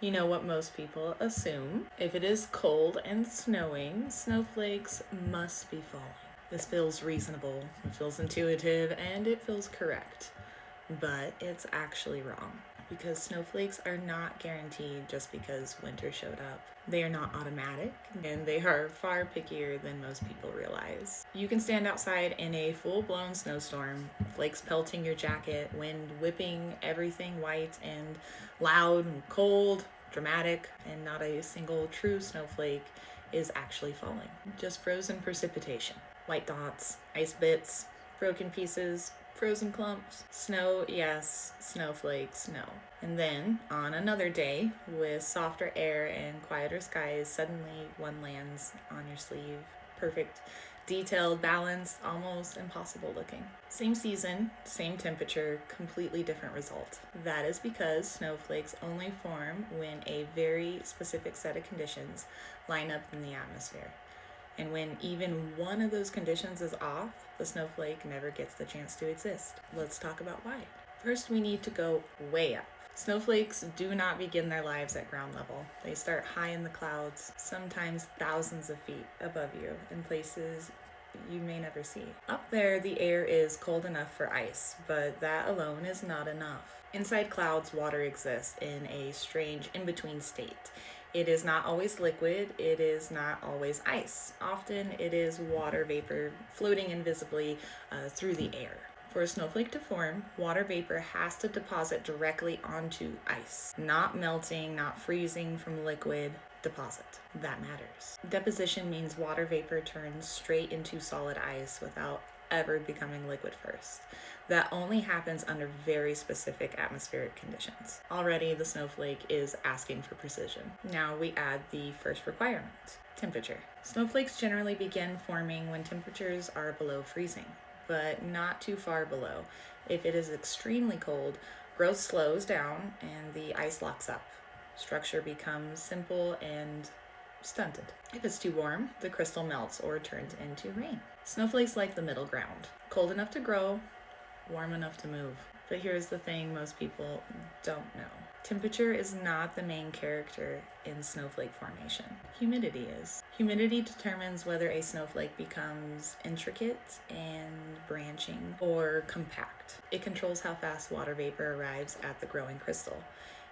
You know what most people assume. If it is cold and snowing, snowflakes must be falling. This feels reasonable, it feels intuitive, and it feels correct. But it's actually wrong because snowflakes are not guaranteed just because winter showed up. They are not automatic, and they are far pickier than most people realize. You can stand outside in a full-blown snowstorm, flakes pelting your jacket, wind whipping everything white and loud and cold, dramatic, and not a single true snowflake is actually falling. Just frozen precipitation. White dots, ice bits, broken pieces, frozen clumps. Snow, yes. Snowflakes, no. And then, on another day, with softer air and quieter skies, suddenly one lands on your sleeve. Perfect, detailed, balanced, almost impossible looking. Same season, same temperature, completely different result. That is because snowflakes only form when a very specific set of conditions line up in the atmosphere. And when even one of those conditions is off, the snowflake never gets the chance to exist. Let's talk about why. First, we need to go way up. Snowflakes do not begin their lives at ground level. They start high in the clouds, sometimes thousands of feet above you, in places you may never see. Up there, the air is cold enough for ice, but that alone is not enough. Inside clouds, water exists in a strange in-between state. It is not always liquid, it is not always ice. Often it is water vapor floating invisibly through the air. For a snowflake to form, water vapor has to deposit directly onto ice. Not melting, not freezing from liquid, deposit. That matters. Deposition means water vapor turns straight into solid ice without ever becoming liquid first. That only happens under very specific atmospheric conditions. Already the snowflake is asking for precision. Now we add the first requirement, temperature. Snowflakes generally begin forming when temperatures are below freezing, but not too far below. If it is extremely cold, growth slows down and the ice locks up. Structure becomes simple and stunted. If it's too warm, the crystal melts or turns into rain. Snowflakes like the middle ground. Cold enough to grow, warm enough to move. But here's the thing most people don't know. Temperature is not the main character in snowflake formation. Humidity is. Humidity determines whether a snowflake becomes intricate and branching or compact. It controls how fast water vapor arrives at the growing crystal.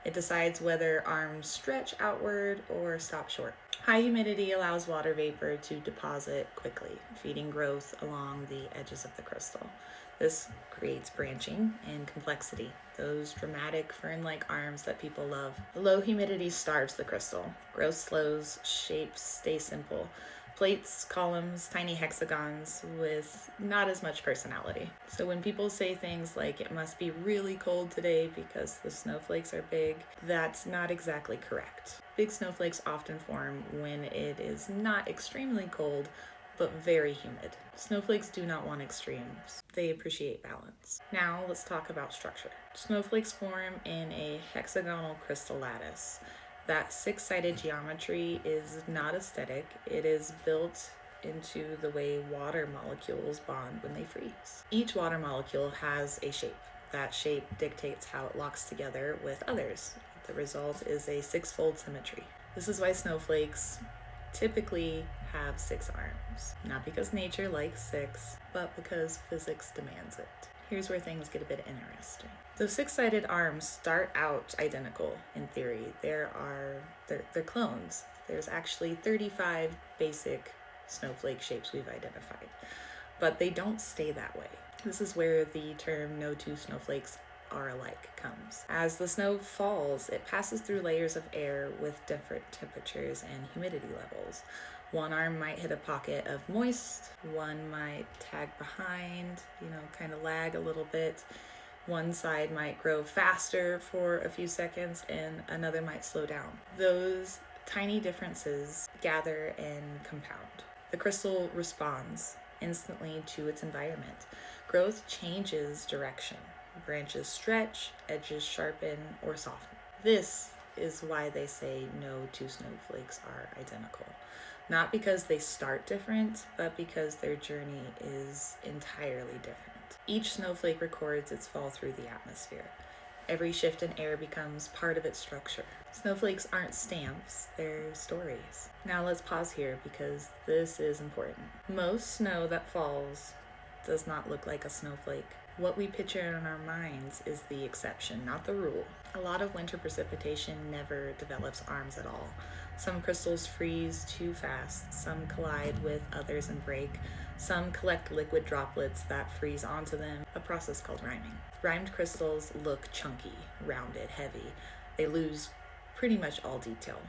It decides whether arms stretch outward or stop short. High humidity allows water vapor to deposit quickly, feeding growth along the edges of the crystal. This creates branching and complexity, those dramatic fern-like arms that people love. Low humidity starves the crystal. Growth slows, shapes stay simple. Plates, columns, tiny hexagons with not as much personality. So when people say things like it must be really cold today because the snowflakes are big, that's not exactly correct. Big snowflakes often form when it is not extremely cold, but very humid. Snowflakes do not want extremes. They appreciate balance. Now let's talk about structure. Snowflakes form in a hexagonal crystal lattice. That six-sided geometry is not aesthetic. It is built into the way water molecules bond when they freeze. Each water molecule has a shape. That shape dictates how it locks together with others. The result is a six-fold symmetry. This is why snowflakes typically have 6 arms. Not because nature likes 6, but because physics demands it. Here's where things get a bit interesting. Those 6-sided arms start out identical in theory. They're clones. There's actually 35 basic snowflake shapes we've identified, but they don't stay that way. This is where the term no two snowflakes are alike comes. As the snow falls, it passes through layers of air with different temperatures and humidity levels. One arm might hit a pocket of moist, one might tag behind, kind of lag a little bit. One side might grow faster for a few seconds and another might slow down. Those tiny differences gather and compound. The crystal responds instantly to its environment. Growth changes direction. Branches stretch, edges sharpen or soften. This is why they say no two snowflakes are identical. Not because they start different, but because their journey is entirely different. Each snowflake records its fall through the atmosphere. Every shift in air becomes part of its structure. Snowflakes aren't stamps, they're stories. Now let's pause here because this is important. Most snow that falls does not look like a snowflake. What we picture in our minds is the exception, not the rule. A lot of winter precipitation never develops arms at all. Some crystals freeze too fast, some collide with others and break, some collect liquid droplets that freeze onto them, a process called riming. Rimed crystals look chunky, rounded, heavy. They lose pretty much all detail.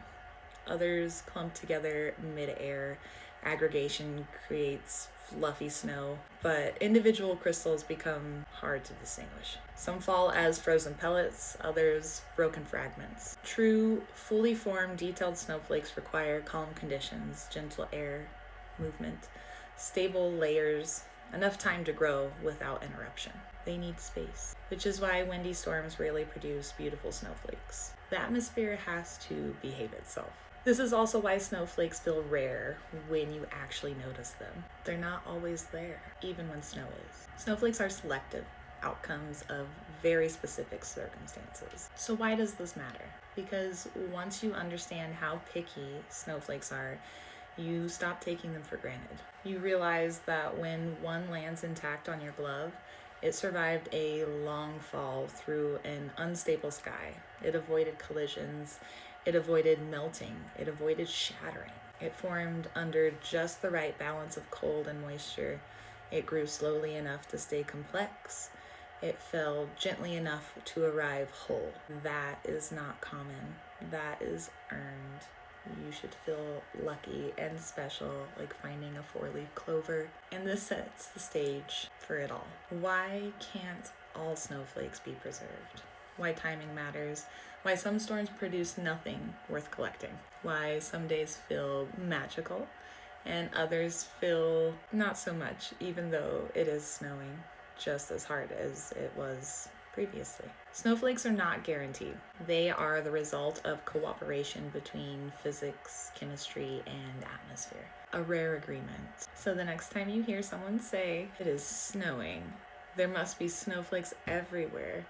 Others clump together mid-air. Aggregation creates fluffy snow, but individual crystals become hard to distinguish. Some fall as frozen pellets, others broken fragments. True, fully formed, detailed snowflakes require calm conditions, gentle air movement, stable layers, enough time to grow without interruption. They need space, which is why windy storms rarely produce beautiful snowflakes. The atmosphere has to behave itself. This is also why snowflakes feel rare when you actually notice them. They're not always there, even when snow is. Snowflakes are selective outcomes of very specific circumstances. So why does this matter? Because once you understand how picky snowflakes are, you stop taking them for granted. You realize that when one lands intact on your glove, it survived a long fall through an unstable sky. It avoided collisions. It avoided melting. It avoided shattering. It formed under just the right balance of cold and moisture. It grew slowly enough to stay complex. It fell gently enough to arrive whole. That is not common. That is earned. You should feel lucky and special, like finding a 4-leaf clover. And this sets the stage for it all. Why can't all snowflakes be preserved? Why timing matters, why some storms produce nothing worth collecting, why some days feel magical and others feel not so much, even though it is snowing just as hard as it was previously. Snowflakes are not guaranteed. They are the result of cooperation between physics, chemistry, and atmosphere. A rare agreement. So the next time you hear someone say, "It is snowing," there must be snowflakes everywhere,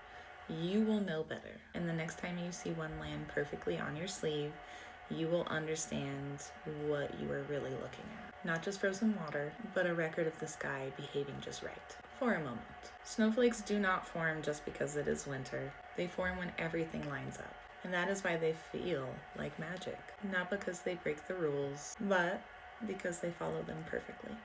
you will know better. And the next time you see one land perfectly on your sleeve, you will understand what you are really looking at. Not just frozen water, but a record of the sky behaving just right. For a moment. Snowflakes do not form just because it is winter. They form when everything lines up. And that is why they feel like magic. Not because they break the rules, but because they follow them perfectly.